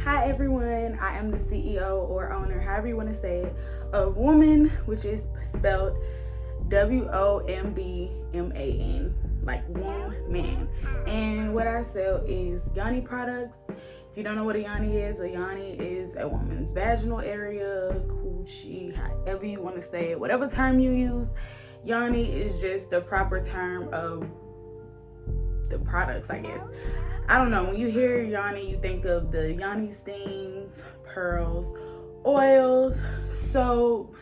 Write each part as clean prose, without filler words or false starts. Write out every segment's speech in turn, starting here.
Hi everyone, I am the CEO or owner, however you want to say it, of Woman, which is spelled WOMBMAN, like woman. And what I sell is Yoni products. If you don't know what a yoni is a woman's vaginal area, coochie, however you want to say it, whatever term you use. Yoni is just the proper term of the products, I guess. I don't know, when you hear Yoni, you think of the Yoni Steams, Pearls, oils, soaps,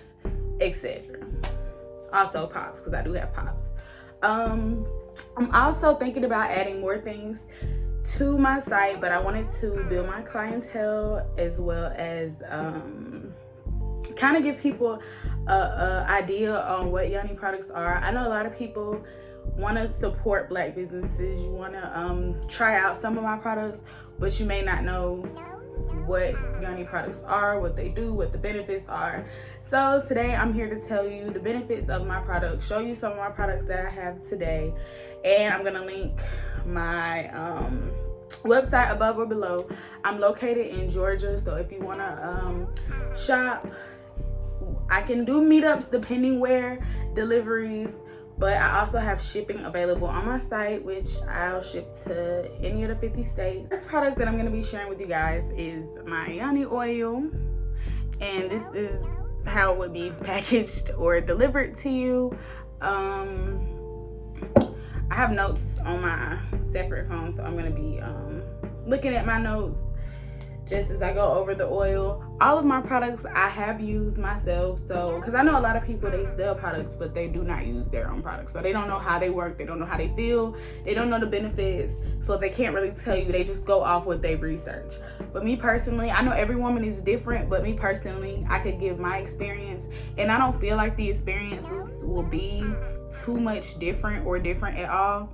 etc. Also pops, because I do have pops. I'm also thinking about adding more things to my site, but I wanted to build my clientele as well as kind of give people a idea on what Yoni products are. I know a lot of people want to support Black businesses. You want to try out some of my products, but you may not know what Yoni products are, what they do, what the benefits are. So today I'm here to tell you the benefits of my products, show you some of my products that I have today, and I'm gonna link my website above or below. I'm located in Georgia, so if you want to shop, I can do meetups depending where, deliveries, but I also have shipping available on my site, which I'll ship to any of the 50 states. This product that I'm going to be sharing with you guys is my Yoni Oil, and this is how it would be packaged or delivered to you. I have notes on my separate phone, so I'm going to be looking at my notes just as I go over the oil. All of my products I have used myself, so because I know a lot of people, they sell products but they do not use their own products, so they don't know how they work, they don't know how they feel, they don't know the benefits, so they can't really tell you. They just go off what they've researched. But me personally, I know every woman is different, but me personally, I could give my experience, and I don't feel like the experiences will be too much different or different at all.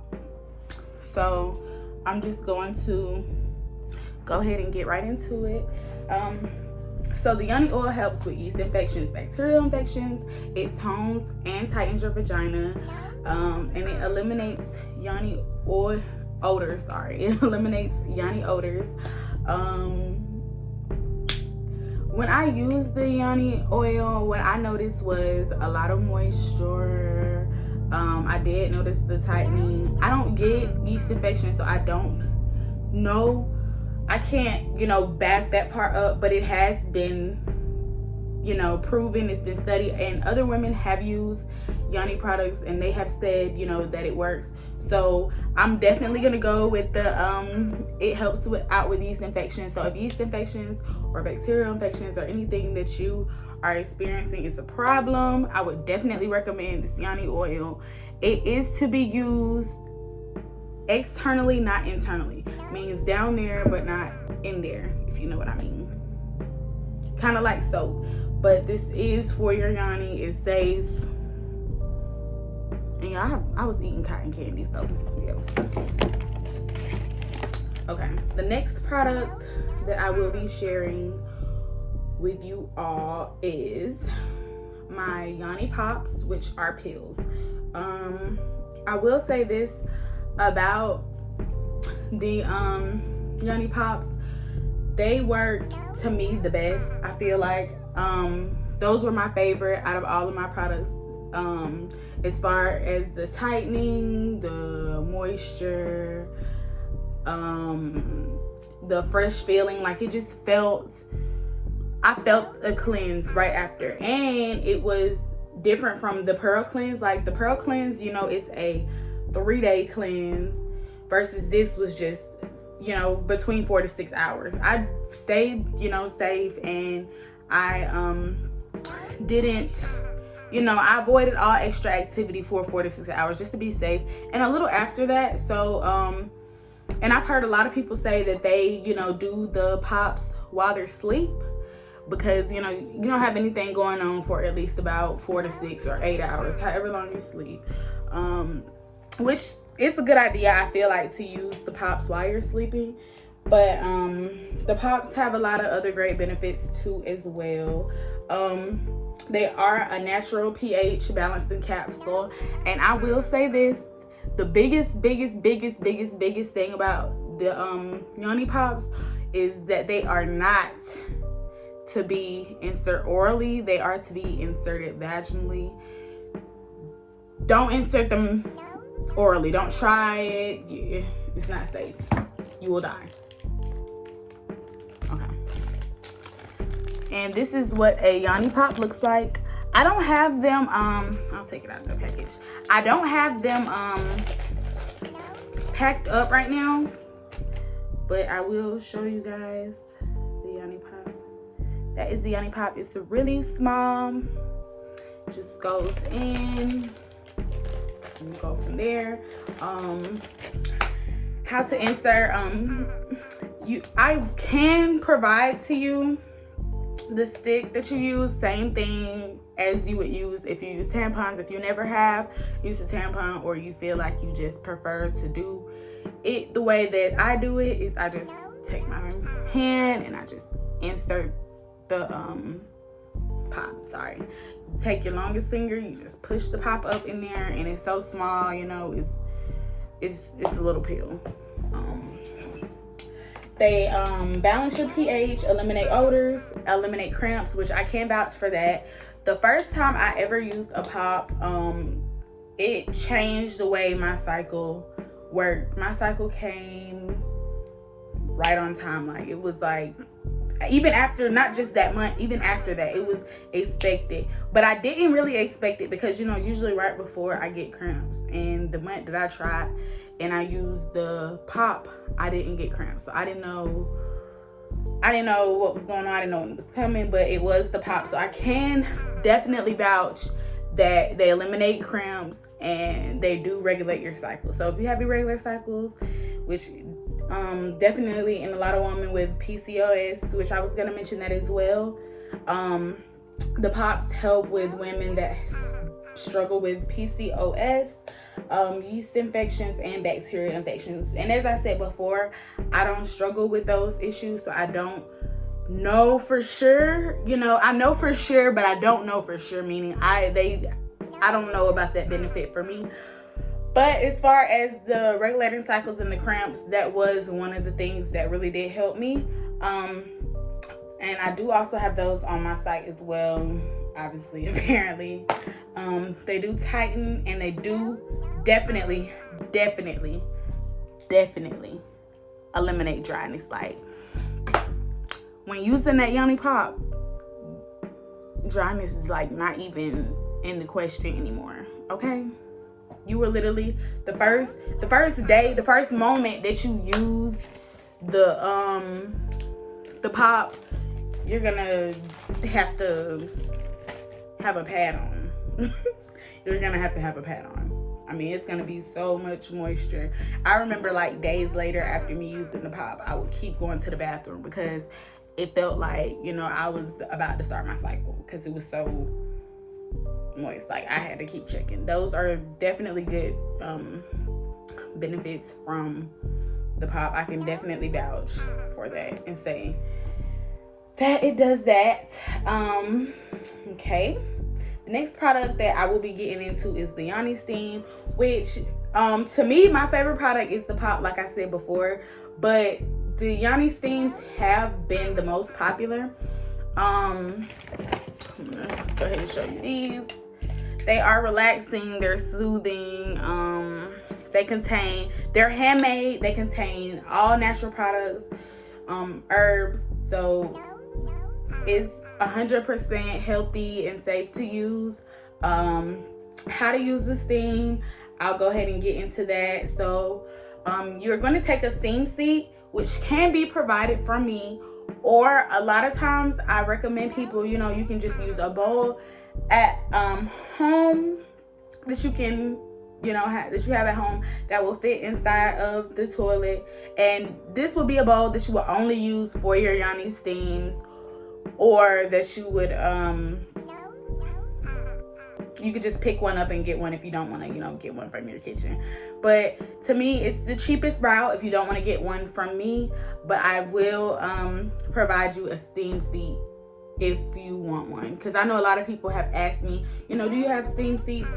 So I'm just going to go ahead and get right into it. So the Yoni oil helps with yeast infections, bacterial infections. It tones and tightens your vagina, and it eliminates Yoni oil odors. It eliminates Yoni odors. When I used the Yoni oil, what I noticed was a lot of moisture. I did notice the tightening. I don't get yeast infections, so I don't know. I can't, back that part up, but it has been, proven, it's been studied, and other women have used Yoni products and they have said, that it works. So I'm definitely gonna go with the it helps out with yeast infections. So if yeast infections or bacterial infections or anything that you are experiencing is a problem, I would definitely recommend this Yoni oil. It is to be used externally, not internally. Means down there but not in there, if you know what I mean. Kind of like soap, but this is for your Yoni. It's safe. And yeah, I was eating cotton candy, so yeah. Okay, the next product that I will be sharing with you all is my Yoni Pops, which are pills. I will say this about the Yoni Pops, they work to me the best. I feel like those were my favorite out of all of my products, as far as the tightening, the moisture, the fresh feeling. Like, it just I felt a cleanse right after, and it was different from the Pearl cleanse. Like the Pearl cleanse, it's a 3-day cleanse, versus this was just, between 4 to 6 hours. I stayed, safe, and I didn't, I avoided all extra activity for 4 to 6 hours just to be safe, and a little after that. So and I've heard a lot of people say that they, do the pops while they're asleep, because you don't have anything going on for at least about 4 to 6 or 8 hours, however long you sleep, which it's a good idea, I feel like, to use the pops while you're sleeping. But the pops have a lot of other great benefits too as well. They are a natural pH balancing capsule, and I will say this, the biggest thing about the Yoni Pops is that they are not to be inserted orally. They are to be inserted vaginally. Don't insert them orally. Don't try it. It's not safe. You will die. Okay. And this is what a Yoni Pop looks like. I don't have them, I'll take it out of the package. I don't have them packed up right now, but I will show you guys the Yoni Pop. That is the Yoni Pop. It's really small. Just goes in. And go from there. How to insert. I can provide to you the stick that you use. Same thing as you would use if you use tampons. If you never have used a tampon, or you feel like you just prefer to do it the way that I do it, is I just take my hand and I just insert the pop. Sorry. Take your longest finger, you just push the pop up in there, and it's so small, you know, it's a little pill. They balance your pH, eliminate odors, eliminate cramps, which I can vouch for that. The first time I ever used a pop, it changed the way my cycle worked. My cycle came right on time. Like, it was like, even after, not just that month, even after that, it was expected. But I didn't really expect it because, you know, usually right before I get cramps. And the month that I tried and I used the pop, I didn't get cramps. So I didn't know what was going on. I didn't know when it was coming, but it was the pop. So I can definitely vouch that they eliminate cramps and they do regulate your cycle. So if you have irregular cycles, which definitely in a lot of women with PCOS, which I was going to mention that as well, the pops help with women that struggle with PCOS, yeast infections, and bacterial infections. And as I said before, I don't struggle with those issues, so I don't know for sure. You know, I know for sure, but I don't know for sure, meaning I don't know about that benefit for me. But as far as the regulating cycles and the cramps, that was one of the things that really did help me. And I do also have those on my site as well, obviously, apparently. They do tighten, and they do definitely eliminate dryness. Like, when using that Yoni Pop, dryness is like not even in the question anymore, okay? You were literally the first moment that you use the pop, you're gonna have to have a pad on. You're gonna have to have a pad on. I mean, it's gonna be so much moisture. I remember like days later after me using the pop, I would keep going to the bathroom because it felt like, you know, I was about to start my cycle because it was so moist. Like, I had to keep checking. Those are definitely good benefits from the pop. I can definitely vouch for that and say that it does that. Okay, the next product that I will be getting into is the Yoni Steam, which to me, my favorite product is the pop, like I said before, but the Yoni Steams have been the most popular. I'm gonna go ahead and show you these. They are relaxing, they're soothing, they're handmade, they contain all natural products, herbs, so it's 100% healthy and safe to use. How to use the steam, I'll go ahead and get into that. So you're going to take a steam seat, which can be provided from me, or a lot of times I recommend people, you know, you can just use a bowl at home that you can, you know, that you have at home that will fit inside of the toilet. And this will be a bowl that you will only use for your Yoni Steams, or that you would you could just pick one up and get one if you don't want to, you know, get one from your kitchen. But to me, it's the cheapest route if you don't want to get one from me. But I will provide you a steam seat if you want one, because I know a lot of people have asked me, you know, do you have steam seats?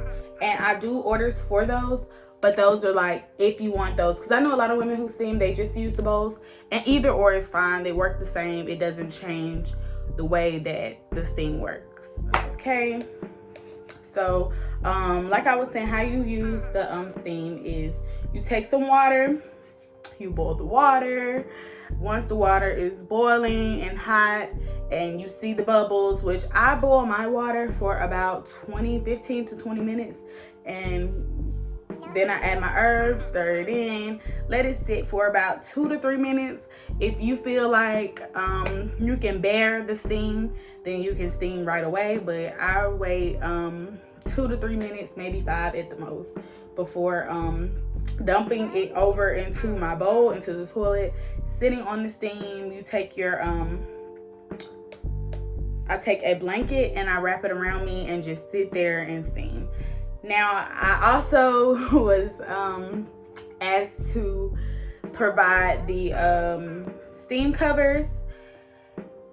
And I do orders for those, But those are like if you want those, because I know a lot of women who steam, they just use the bowls, and either or is fine. They work the same. It doesn't change the way that the steam works. Okay, so like I was saying, how you use the steam is you take some water, you boil the water. Once the water is boiling and hot and you see the bubbles, which I boil my water for about 15 to 20 minutes, and then I add my herbs, stir it in, let it sit for about 2 to 3 minutes. If you feel like you can bear the steam, then you can steam right away. But I wait 2 to 3 minutes, maybe 5 at the most, before dumping it over into my bowl, into the toilet, sitting on the steam. You take your I take a blanket and I wrap it around me and just sit there and steam. Now, I also was asked to provide the steam covers,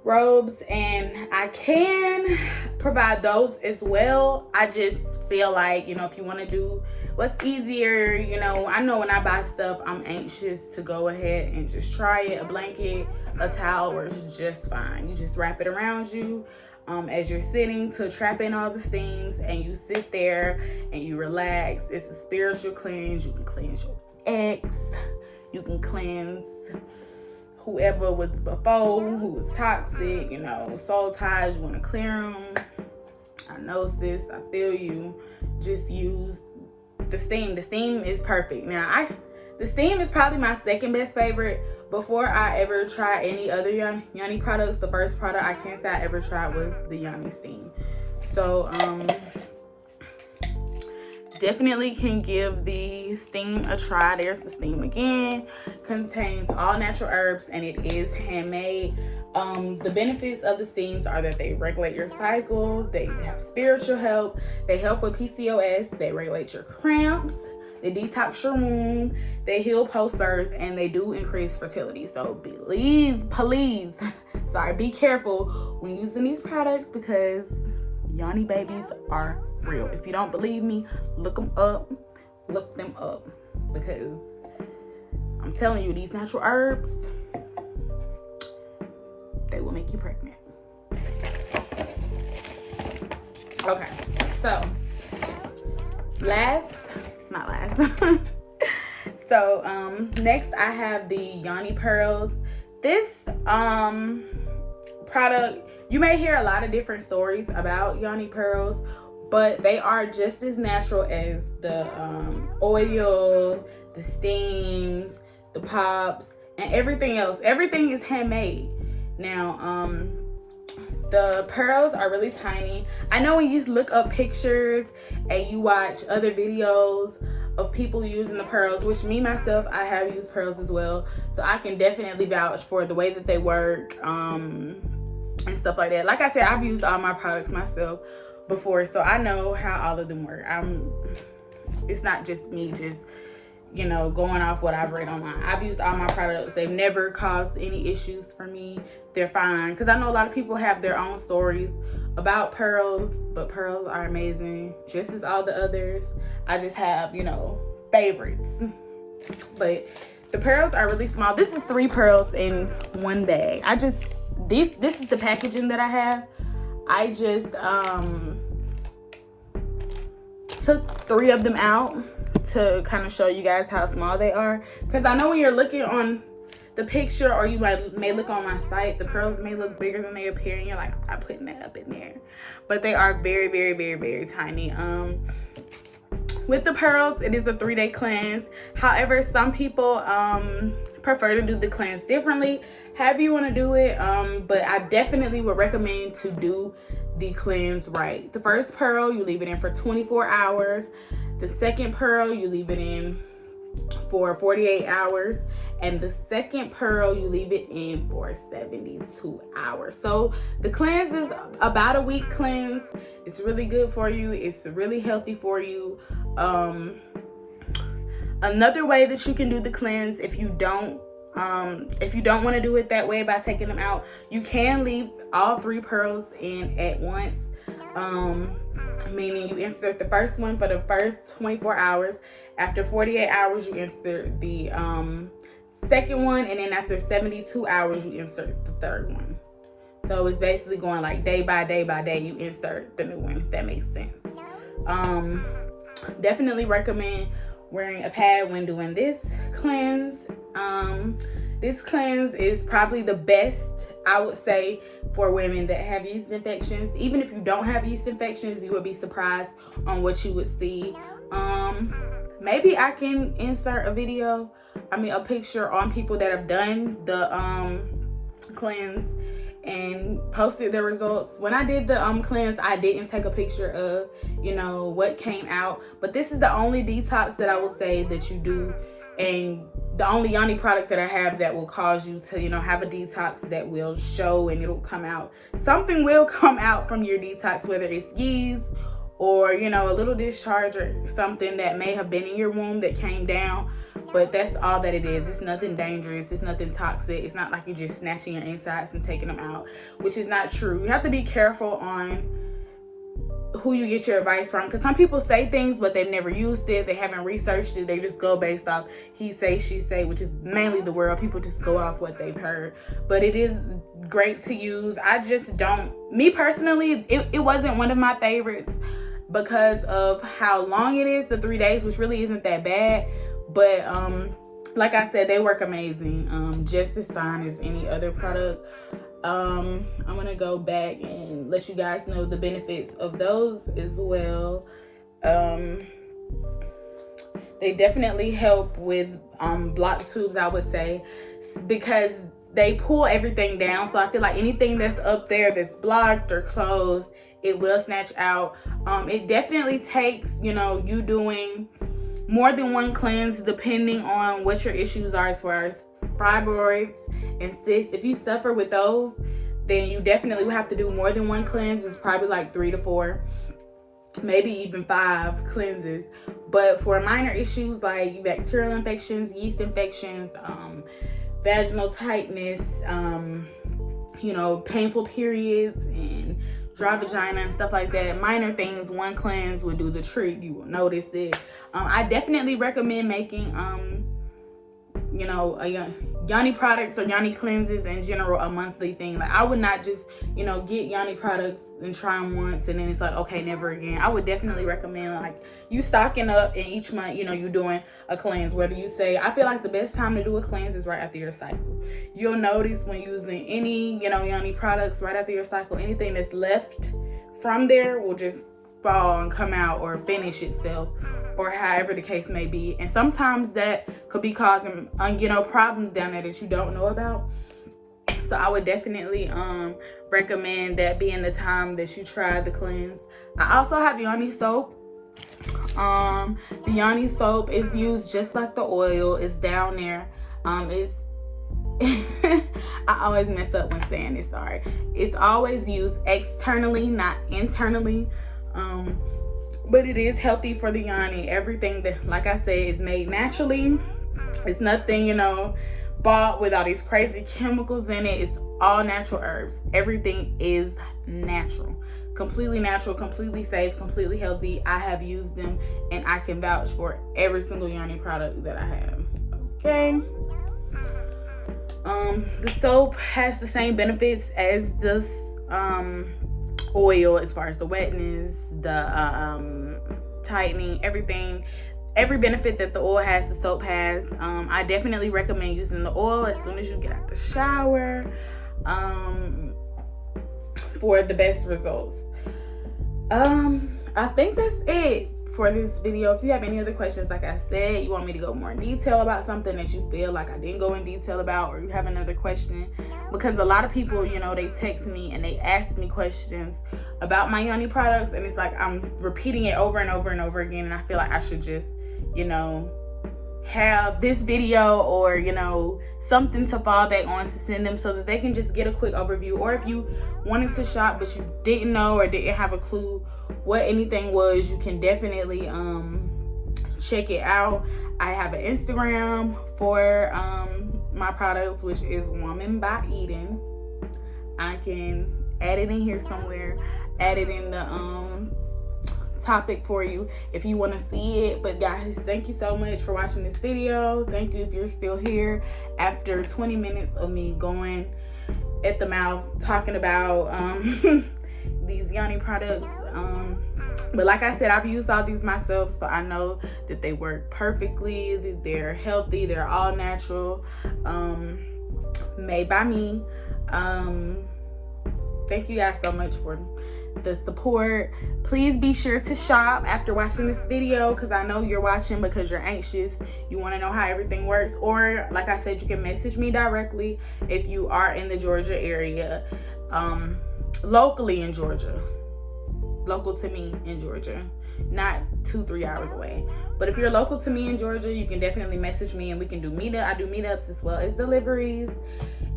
robes, and I can provide those as well. I just feel like, you know, if you want to do what's easier, you know, I know when I buy stuff, I'm anxious to go ahead and just try it. A blanket, a towel works just fine. You just wrap it around you as you're sitting to trap in all the steams, and you sit there and you relax. It's a spiritual cleanse. You can cleanse your ex, you can cleanse whoever was before, who was toxic, you know, soul ties. You want to clear them. I know, sis, I feel you. Just use the steam. The steam is perfect. Now, the steam is probably my second best favorite. Before I ever try any other Yoni products, the first product I can't say I ever tried was the Yoni Steam. So, definitely can give the steam a try. There's the steam again. Contains all natural herbs, and it is handmade. The benefits of the steams are that they regulate your cycle, they have spiritual help, they help with PCOS, they regulate your cramps, they detox your womb, they heal post-birth, and they do increase fertility. So please, be careful when using these products, because Yoni babies are real. If you don't believe me, look them up, because I'm telling you, these natural herbs, they will make you pregnant. Okay, so so next I have the Yoni Pearls. This product, you may hear a lot of different stories about Yoni Pearls, but they are just as natural as the oil, the steams, the pops, and everything else. Everything is handmade. Now, the pearls are really tiny. I know when you look up pictures and you watch other videos of people using the pearls, which me myself, I have used pearls as well, so I can definitely vouch for the way that they work and stuff like that. Like I said, I've used all my products myself before, so I know how all of them work. It's not just me just, you know, going off what I've read online. I've used all my products. They've never caused any issues for me. They're fine. Because I know a lot of people have their own stories about pearls, but pearls are amazing, just as all the others. I just have, you know, favorites. But the pearls are really small. This is 3 pearls in one bag. This is the packaging that I have. I just took 3 of them out to kind of show you guys how small they are, because I know when you're looking on the picture, or you may look on my site, the pearls may look bigger than they appear, and you're like, I'm not putting that up in there, but they are very, very, very, very tiny. With the pearls, it is a 3-day cleanse. However, some people prefer to do the cleanse differently. However you want to do it, but I definitely would recommend to do the cleanse right. The first pearl, you leave it in for 24 hours. The second pearl, you leave it in for 48 hours. And the second pearl, you leave it in for 72 hours. So the cleanse is about a week cleanse. It's really good for you. It's really healthy for you. Another way that you can do the cleanse, if you don't want to do it that way by taking them out, you can leave all 3 pearls in at once. meaning you insert the first one for the first 24 hours. After 48 hours, you insert the second one, and then after 72 hours, you insert the third one. So it's basically going like day by day by day, you insert the new one, if that makes sense. Definitely recommend wearing a pad when doing this cleanse. This cleanse is probably the best, I would say, for women that have yeast infections. Even if you don't have yeast infections, you would be surprised on what you would see. Maybe I can insert a picture on people that have done the cleanse and posted the results. When I did the cleanse, I didn't take a picture of, what came out. But this is the only detox that I will say that you do, and the only Yoni product that I have that will cause you to, have a detox that will show and it'll come out. Something will come out from your detox, whether it's yeast or, a little discharge or something that may have been in your womb that came down. But that's all that it is. It's nothing dangerous. It's nothing toxic. It's not like you're just snatching your insides and taking them out, which is not true. You have to be careful on who you get your advice from, because some people say things but they've never used it, they haven't researched it, they just go based off he say, she say, which is mainly the world. People just go off what they've heard. But it is great to use. I just don't, me personally, it wasn't one of my favorites because of how long it is, the 3 days, which really isn't that bad. But like I said, they work amazing, just as fine as any other product. I'm gonna go back and let you guys know the benefits of those as well. They definitely help with blocked tubes, I would say, because they pull everything down. So I feel like anything that's up there that's blocked or closed, it will snatch out. It definitely takes, you doing more than one cleanse depending on what your issues are as far as fibroids and cysts. If you suffer with those, then you definitely will have to do more than one cleanse. It's probably like 3 to 4, maybe even 5 cleanses. But for minor issues like bacterial infections, yeast infections, vaginal tightness, painful periods and dry vagina and stuff like that, minor things, one cleanse will do the trick. You will notice it. I definitely recommend making Yoni products or Yoni cleanses in general a monthly thing. Like, I would not just get Yoni products and try them once and then it's like, okay, never again. I would definitely recommend like you stocking up, and each month you doing a cleanse. Whether you say, I feel like the best time to do a cleanse is right after your cycle. You'll notice when using any Yoni products right after your cycle, anything that's left from there will just fall and come out or finish itself, or however the case may be. And sometimes that could be causing problems down there that you don't know about. So I would definitely recommend that being the time that you try the cleanse. I also have Yoni Soap. The Yoni Soap is used just like the oil. It's down there. It's I always mess up when saying this, sorry. It's always used externally, not internally. But it is healthy for the Yoni. Everything that, like I said, is made naturally. It's nothing, bought with all these crazy chemicals in it. It's all natural herbs. Everything is natural, completely safe, completely healthy. I have used them and I can vouch for every single Yoni product that I have. Okay. The soap has the same benefits as this oil as far as the wetness, the tightening, everything. Every benefit that the oil has, the soap has. I definitely recommend using the oil as soon as you get out the shower for the best results. I think that's it for this video. If you have any other questions, like I said, you want me to go more in detail about something that you feel like I didn't go in detail about, or you have another question, because a lot of people, they text me and they ask me questions about my Yoni products, and it's like I'm repeating it over and over and over again, and I feel like I should just have this video or something to fall back on to send them so that they can just get a quick overview. Or if you wanted to shop but you didn't know or didn't have a clue what anything was, you can definitely check it out. I have an Instagram for my products, which is Woman by Eden. I can add it in here somewhere, add it in the topic for you if you want to see it. But guys, thank you so much for watching this video. Thank you if you're still here after 20 minutes of me going at the mouth talking about these Yoni products. But like I said, I've used all these myself, so I know that they work perfectly, that they're healthy, they're all natural, made by me. Thank you guys so much for the support. Please be sure to shop after watching this video, because I know you're watching because you're anxious. You want to know how everything works, or like I said, you can message me directly if you are in the Georgia area, locally in Georgia, local to me in Georgia, not 2-3 hours away. But if you're local to me in Georgia, you can definitely message me and we can do meetup. I do meetups as well as deliveries,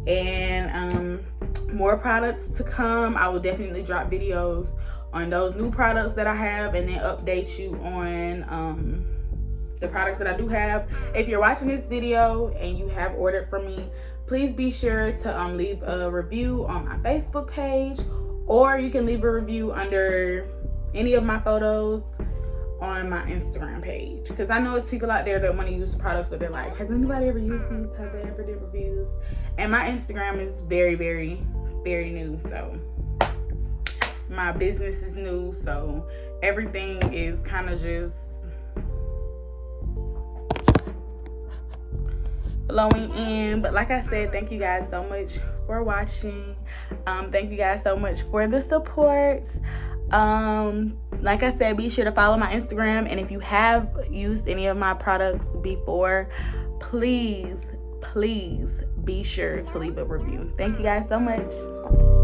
and more products to come. I will definitely drop videos on those new products that I have, and then update you on the products that I do have. If you're watching this video and you have ordered from me, please be sure to leave a review on my Facebook page, or you can leave a review under any of my photos on my Instagram page, because I know there's people out there that want to use the products, but they're like, has anybody ever used these? Have they ever did reviews? And my Instagram is very, very, very new, so my business is new, so everything is kind of just flowing in. But like I said, thank you guys so much for watching. Thank you guys so much for the support. Like I said, be sure to follow my Instagram, and if you have used any of my products before, please be sure to leave a review. Thank you guys so much.